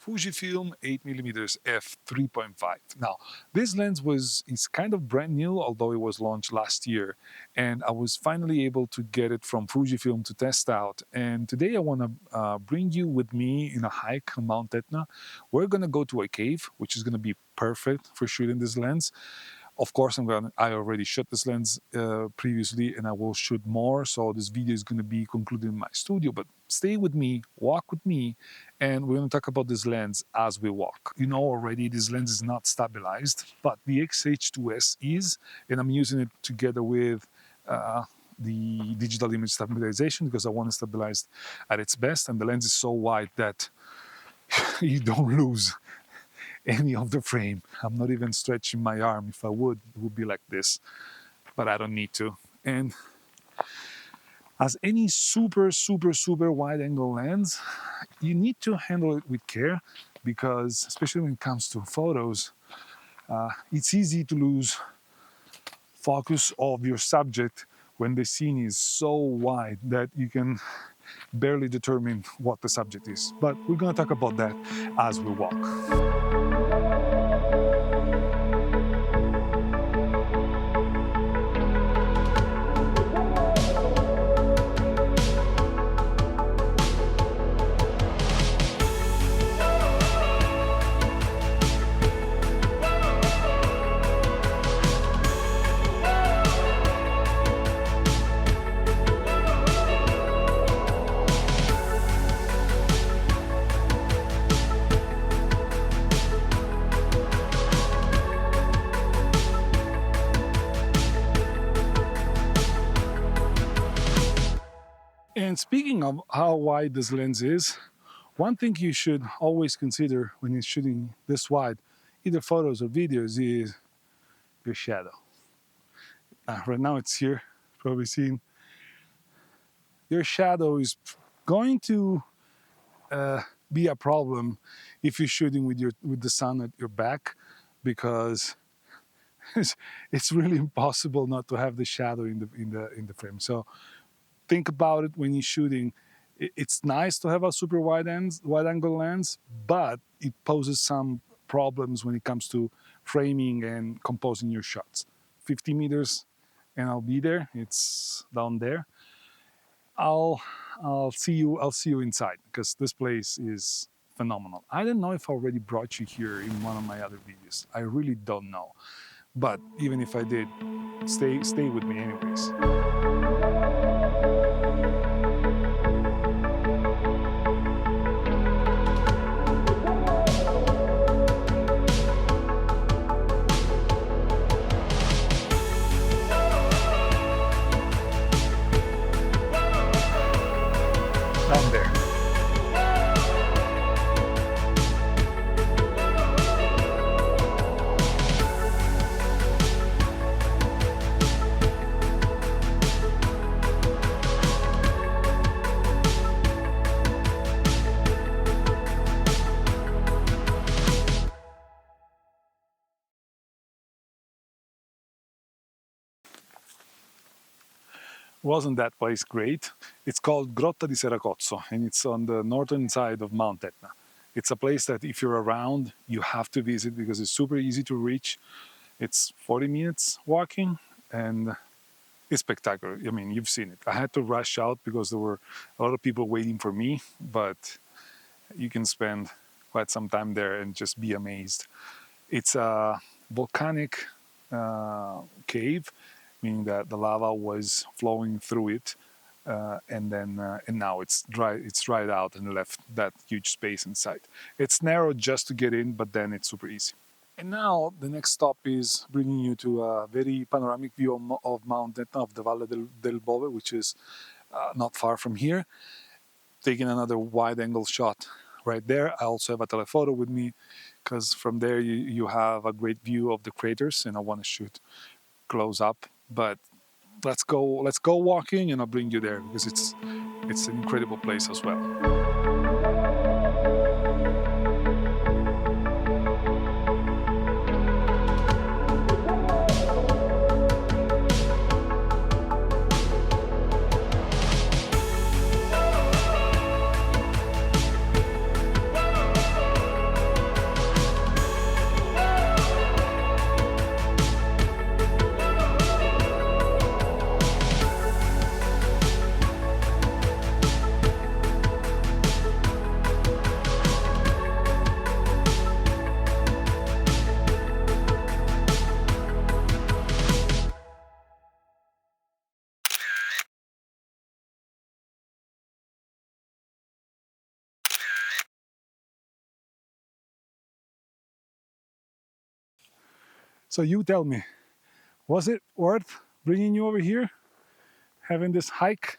Fujifilm 8mm f3.5. Now, this lens is kind of brand new, although it was launched last year, and I was finally able to get it from Fujifilm to test out. And today I want to bring you with me in a hike on Mount Etna. We're going to go to a cave, which is going to be perfect for shooting this lens. Of course, I already shot this lens previously, and I will shoot more. So this video is going to be concluded in my studio. But stay with me, walk with me, and we're going to talk about this lens as we walk. You know already this lens is not stabilized, but the XH2S is, and I'm using it together with the digital image stabilization because I want it stabilized at its best. And the lens is so wide that you don't lose any of the frame. I'm not even stretching my arm. If I would, it would be like this, but I don't need to. And as any super wide angle lens, you need to handle it with care because, especially when it comes to photos, it's easy to lose focus of your subject when the scene is so wide that you can barely determine what the subject is. But we're going to talk about that as we walk. And speaking of how wide this lens is, one thing you should always consider when you're shooting this wide, either photos or videos, is your shadow. Right now it's here, probably seen. Your shadow is going to be a problem if you're shooting with the sun at your back, because it's really impossible not to have the shadow in the frame. So think about it when you're shooting. It's nice to have a super wide angle lens, but it poses some problems when it comes to framing and composing your shots. 50 meters and I'll be there. It's down there. I'll see you inside because this place is phenomenal. I don't know if I already brought you here in one of my other videos. I really don't know. But even if I did, stay with me anyways. Down there. Wasn't that place great? It's called Grotta di Seracozzo, and it's on the northern side of Mount Etna. It's a place that if you're around, you have to visit because it's super easy to reach. It's 40 minutes walking, and it's spectacular. I mean, you've seen it. I had to rush out because there were a lot of people waiting for me, but you can spend quite some time there and just be amazed. It's a volcanic cave, meaning that the lava was flowing through it, and now it's dried out and left that huge space inside. It's narrow just to get in, but then it's super easy. And now the next stop is bringing you to a very panoramic view of Mount Etna, of the Valle del Bove, which is not far from here. Taking another wide-angle shot right there. I also have a telephoto with me because from there you have a great view of the craters, and I want to shoot close up. But let's go walking, and I'll bring you there because it's an incredible place as well. So you tell me, was it worth bringing you over here, having this hike?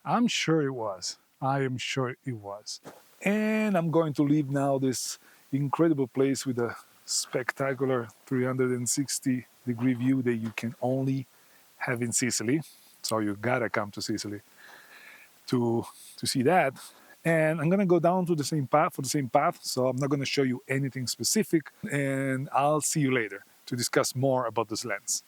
I'm sure it was. I am sure it was. And I'm going to leave now this incredible place with a spectacular 360-degree view that you can only have in Sicily. So you gotta come to Sicily to see that. And I'm gonna go down to the same path for the same path. So I'm not gonna show you anything specific. And I'll see you later to discuss more about this lens.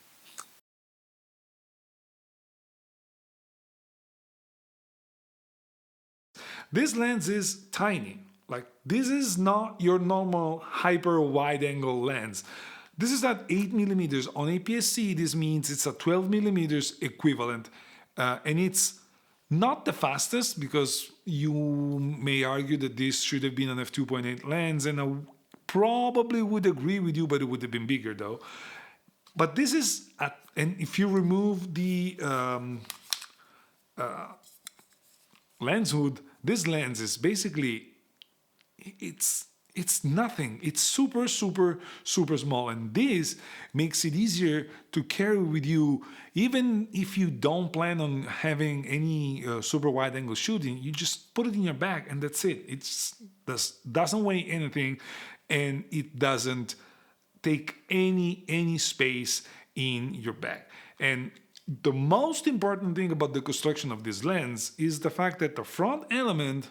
This lens is tiny. Like, this is not your normal hyper wide angle lens. This is at 8 millimeters. On APS-C, this means it's a 12 millimeters equivalent. And it's not the fastest, because you may argue that this should have been an f2.8 lens, and I probably would agree with you, but it would have been bigger though. But this is, and if you remove the lens hood, this lens is basically, it's nothing. It's super small, and this makes it easier to carry with you. Even if you don't plan on having any super wide angle shooting, you just put it in your bag and that's it. It doesn't weigh anything, and it doesn't take any space in your bag. And the most important thing about the construction of this lens is the fact that the front element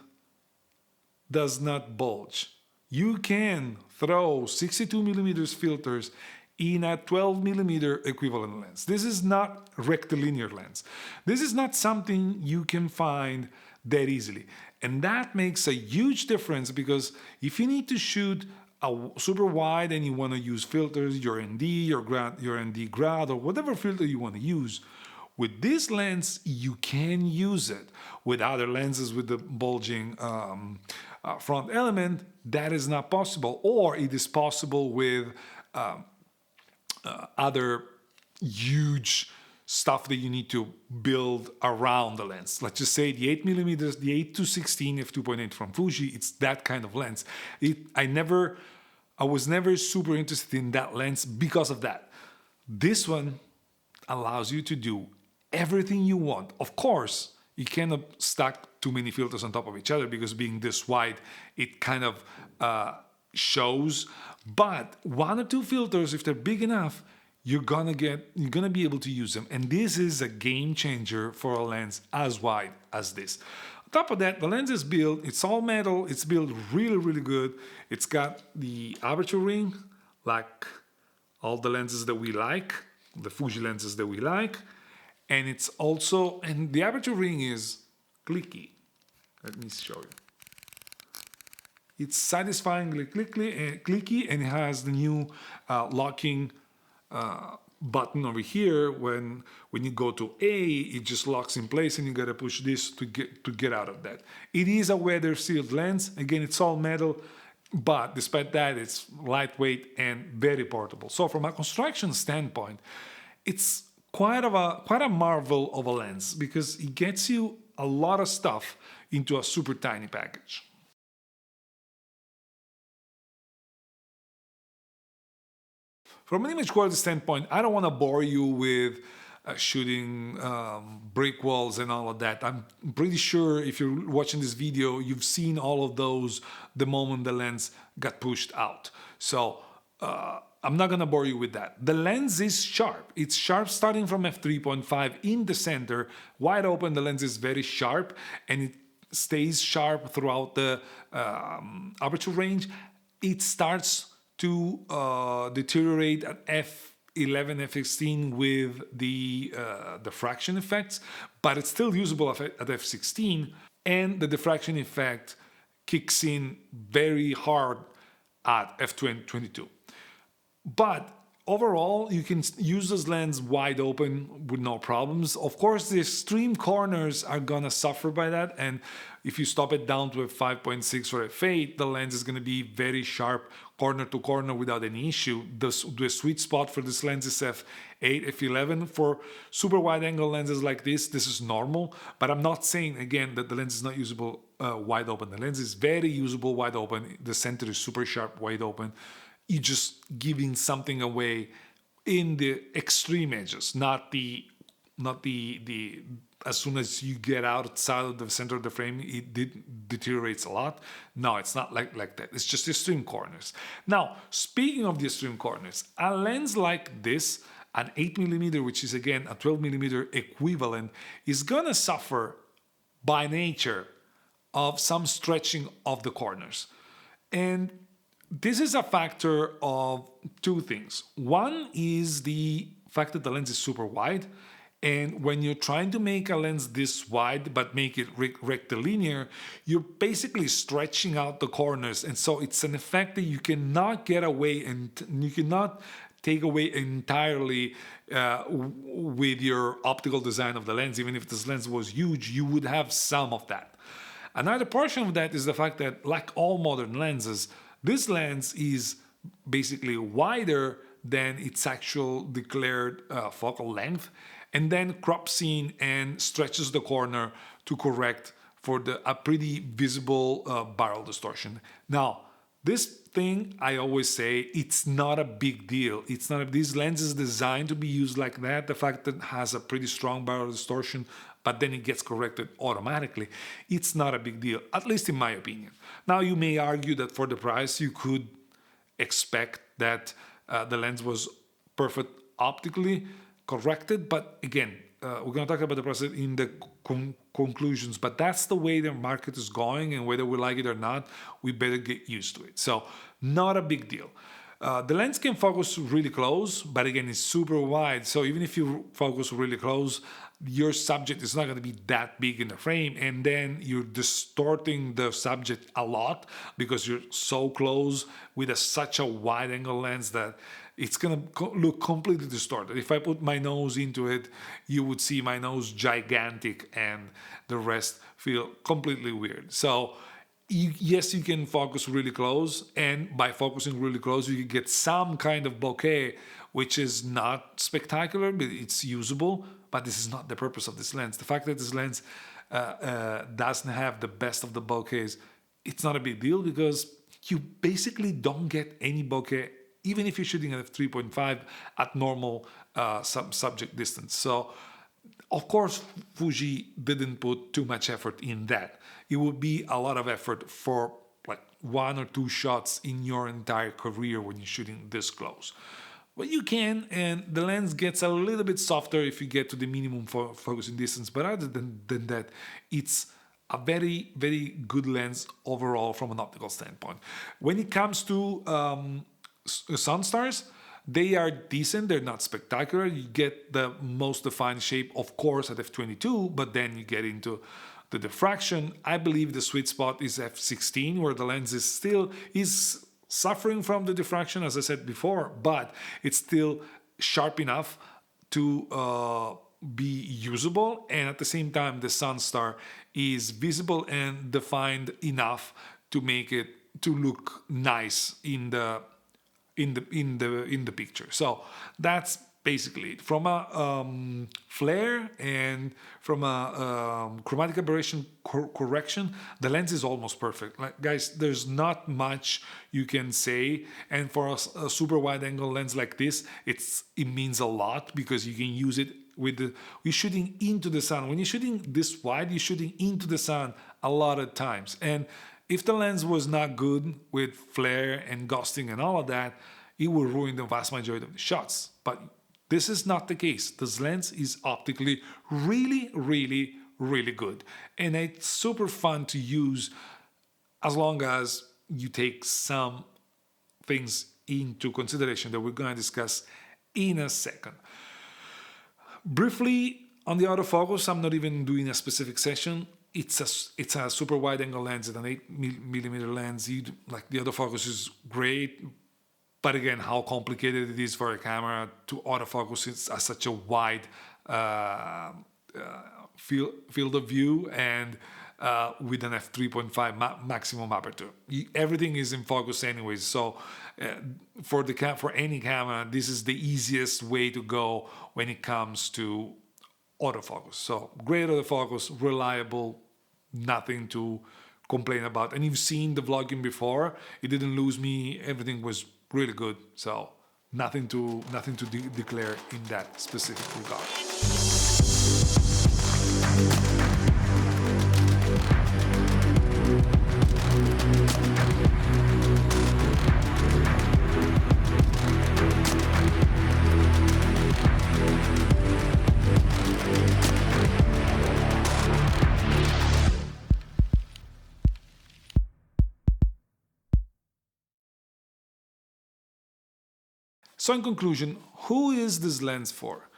does not bulge. You can throw 62 millimeters filters in a 12 millimeter equivalent lens. This is not rectilinear lens. This is not something you can find that easily. And that makes a huge difference, because if you need to shoot a super wide and you want to use filters, your ND, your ND grad, or whatever filter you want to use, with this lens, you can use it. With other lenses with the bulging front element, that is not possible, or it is possible with other huge stuff that you need to build around the lens. Let's just say the 8 millimeters, the 8-16 f2.8 from Fuji, it's that kind of lens. I was never super interested in that lens because of that. This one allows you to do everything you want. Of course, you cannot stack too many filters on top of each other, because being this wide, it kind of shows. But one or two filters, if they're big enough, you're gonna be able to use them. And this is a game changer for a lens as wide as this. On top of that, the lens is built, it's all metal, it's built really good. It's got the aperture ring, like all the lenses that we like, the Fuji lenses that we like. And it's also, and the aperture ring is clicky. Let me show you. It's satisfyingly clicky, and it has the new locking button over here. When you go to A, it just locks in place, and you gotta push this to get out of that. It is a weather sealed lens. Again, it's all metal, but despite that, it's lightweight and very portable. So from a construction standpoint, it's quite a marvel of a lens, because it gets you a lot of stuff into a super tiny package. From an image quality standpoint, I don't want to bore you with shooting brick walls and all of that. I'm pretty sure if you're watching this video, you've seen all of those the moment the lens got pushed out. So I'm not going to bore you with that. The lens is sharp. It's sharp starting from f3.5 in the center. Wide open, the lens is very sharp, and it stays sharp throughout the aperture range. It starts to deteriorate at f11, f16 with the diffraction effects, but it's still usable at f16, and the diffraction effect kicks in very hard at f22. But overall, you can use this lens wide open with no problems. Of course, the extreme corners are gonna suffer by that, and if you stop it down to f5.6 or f8, the lens is gonna be very sharp corner to corner without any issue. The sweet spot for this lens is f8, f11. For super wide angle lenses like this is normal, but I'm not saying, again, that the lens is not usable wide open. The lens is very usable wide open. The center is super sharp wide open. You're just giving something away in the extreme edges, not the as soon as you get outside of the center of the frame, it deteriorates a lot. No, it's not like that. It's just extreme corners. Now, speaking of the extreme corners, a lens like this, an 8mm, which is again a 12mm equivalent, is gonna suffer by nature of some stretching of the corners. And this is a factor of two things. One is the fact that the lens is super wide. And when you're trying to make a lens this wide but make it rectilinear, you're basically stretching out the corners. And so it's an effect that you cannot get away and you cannot take away entirely with your optical design of the lens. Even if this lens was huge, you would have some of that. Another portion of that is the fact that, like all modern lenses, this lens is basically wider than its actual declared focal length, and then crops in and stretches the corner to correct for a pretty visible barrel distortion. Now, this thing, I always say, it's not a big deal. It's not. This lens is designed to be used like that. The fact that it has a pretty strong barrel distortion, but then it gets corrected automatically, it's not a big deal, at least in my opinion. Now, you may argue that for the price, you could expect that the lens was perfect optically corrected, but again, we're going to talk about the process in the conclusions, but that's the way the market is going, and whether we like it or not, we better get used to it. So, not a big deal. The lens can focus really close, but again, it's super wide. So even if you focus really close, your subject is not going to be that big in the frame, and then you're distorting the subject a lot because you're so close with such a wide angle lens that it's going to look completely distorted. If I put my nose into it, you would see my nose gigantic and the rest feel completely weird. So yes, you can focus really close, and by focusing really close, you can get some kind of bokeh, which is not spectacular, but it's usable. But this is not the purpose of this lens. The fact that this lens doesn't have the best of the bokehs, it's not a big deal because you basically don't get any bokeh, even if you're shooting at f3.5 at normal subject distance. So, of course, Fuji didn't put too much effort in that. It would be a lot of effort for like 1 or 2 shots in your entire career when you're shooting this close. But you can, and the lens gets a little bit softer if you get to the minimum focusing distance. But other than that, it's a very, very good lens overall from an optical standpoint. When it comes to sun stars, they are decent. They're not spectacular. You get the most defined shape, of course, at f22, but then you get into the diffraction. I believe the sweet spot is f16, where the lens is still suffering from the diffraction, as I said before, but it's still sharp enough to be usable, and at the same time, the sun star is visible and defined enough to make it to look nice in the picture. So that's basically it. From a flare and from a chromatic aberration correction, the lens is almost perfect. Like, guys, there's not much you can say, and for a super wide angle lens like this, it means a lot because you can use it you're shooting into the sun. When you're shooting this wide, you're shooting into the sun a lot of times, and if the lens was not good with flare and ghosting and all of that, it will ruin the vast majority of the shots. But this is not the case. This lens is optically really, really, really good. And it's super fun to use as long as you take some things into consideration that we're going to discuss in a second. Briefly, on the autofocus, I'm not even doing a specific session. It's a super wide angle lens, it's an 8mm lens. The autofocus is great, but again, how complicated it is for a camera to autofocus at such a wide field of view, and with an f3.5 maximum aperture. Everything is in focus anyways, so for any camera, this is the easiest way to go when it comes to autofocus. So great autofocus, reliable, nothing to complain about. And you've seen the vlogging before, it didn't lose me, everything was really good. So nothing to declare in that specific regard. So in conclusion, who is this lens for?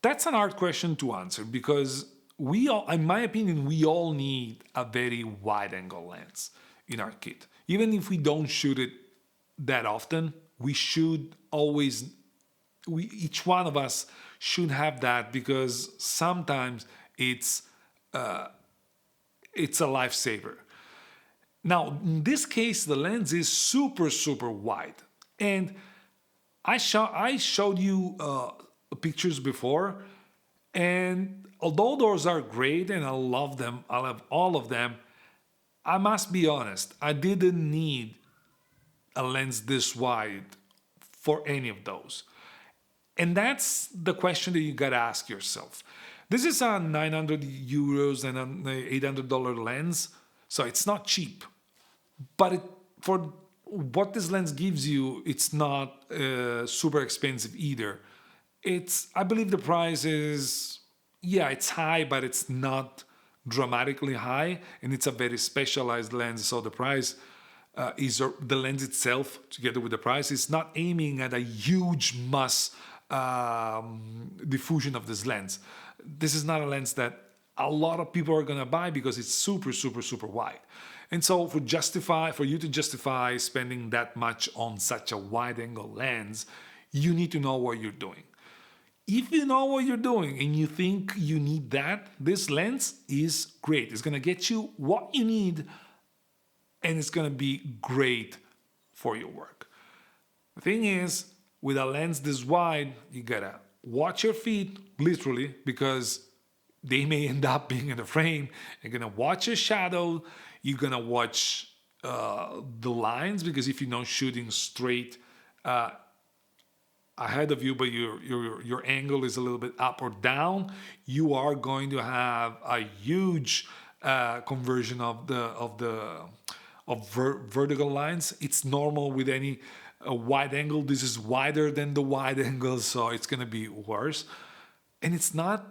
That's an hard question to answer because we all, in my opinion, we all need a very wide angle lens in our kit. Even if we don't shoot it that often, we should always, each one of us should have that because sometimes it's a lifesaver. Now, in this case, the lens is super, super wide. And I showed you pictures before, and although those are great and I love them, I love all of them, I must be honest, I didn't need a lens this wide for any of those. And that's the question that you gotta ask yourself. This is a 900 euros and an $800 lens, so it's not cheap. But for what this lens gives you, it's not super expensive either. I believe the price is, yeah, it's high, but it's not dramatically high, and it's a very specialized lens. So the price is the lens itself, together with the price, is not aiming at a huge mass diffusion of this lens. This is not a lens that a lot of people are gonna buy because it's super, super, super wide. And so for you to justify spending that much on such a wide angle lens, you need to know what you're doing. If you know what you're doing and you think you need that, this lens is great. It's gonna get you what you need and it's gonna be great for your work. The thing is, with a lens this wide, you gotta watch your feet, literally, because they may end up being in the frame. You're gonna watch your shadow. You're gonna watch the lines, because if you're not shooting straight ahead of you, but your angle is a little bit up or down, you are going to have a huge conversion of vertical lines. It's normal with any wide angle. This is wider than the wide angle, so it's gonna be worse. And it's not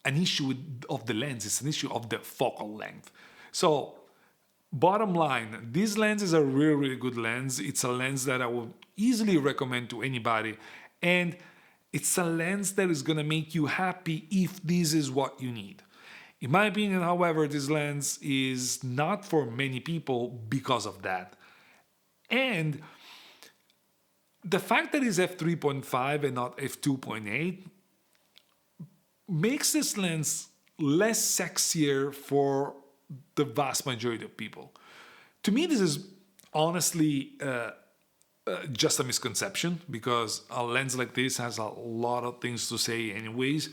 an issue of the lens, it's an issue of the focal length. So bottom line, this lens is a really, really good lens. It's a lens that I would easily recommend to anybody. And it's a lens that is gonna make you happy if this is what you need. In my opinion, however, this lens is not for many people because of that. And the fact that it's f3.5 and not f2.8 makes this lens less sexier for the vast majority of people. To me, this is honestly just a misconception, because a lens like this has a lot of things to say anyways.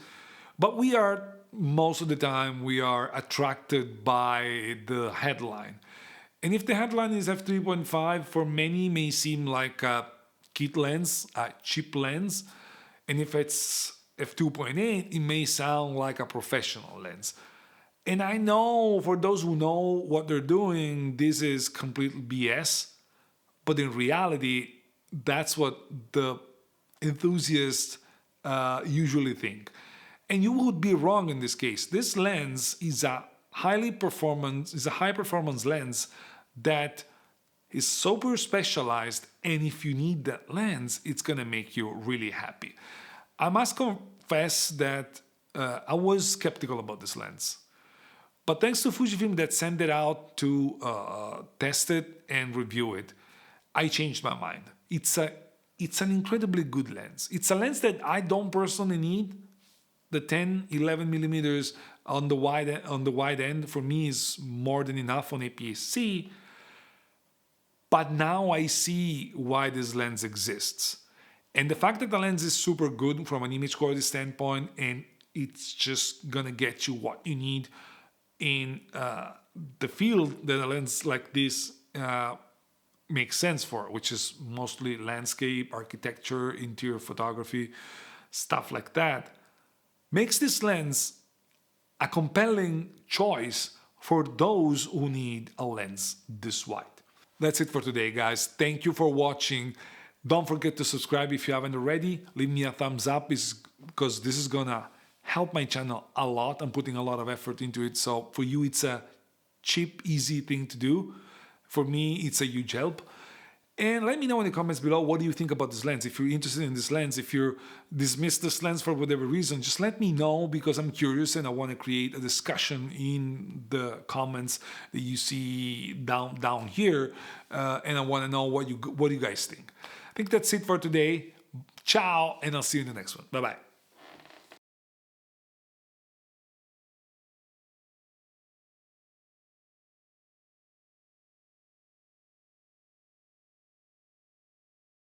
But most of the time, we are attracted by the headline. And if the headline is f3.5, for many may seem like a kit lens, a cheap lens. And if it's f2.8, it may sound like a professional lens. And I know, for those who know what they're doing, this is complete BS. But in reality, that's what the enthusiasts usually think. And you would be wrong in this case. This lens is a high performance lens that is super specialized. And if you need that lens, it's gonna make you really happy. I must confess that I was skeptical about this lens. But thanks to Fujifilm that sent it out to test it and review it, I changed my mind. It's an incredibly good lens. It's a lens that I don't personally need. The 10, 11 millimeters on the wide end for me is more than enough on APS-C. But now I see why this lens exists. And the fact that the lens is super good from an image quality standpoint, and it's just gonna get you what you need in the field that a lens like this makes sense for, which is mostly landscape, architecture, interior photography, stuff like that, makes this lens a compelling choice for those who need a lens this wide. That's it for today, guys. Thank you for watching. Don't forget to subscribe if you haven't already. Leave me a thumbs up because this is gonna help my channel a lot. I'm putting a lot of effort into it. So for you, it's a cheap, easy thing to do. For me, it's a huge help. And let me know in the comments below, what do you think about this lens? If you're interested in this lens, if you dismiss this lens for whatever reason, just let me know, because I'm curious and I want to create a discussion in the comments that you see down here. And I want to know what you guys think. I think that's it for today. Ciao, and I'll see you in the next one. Bye-bye.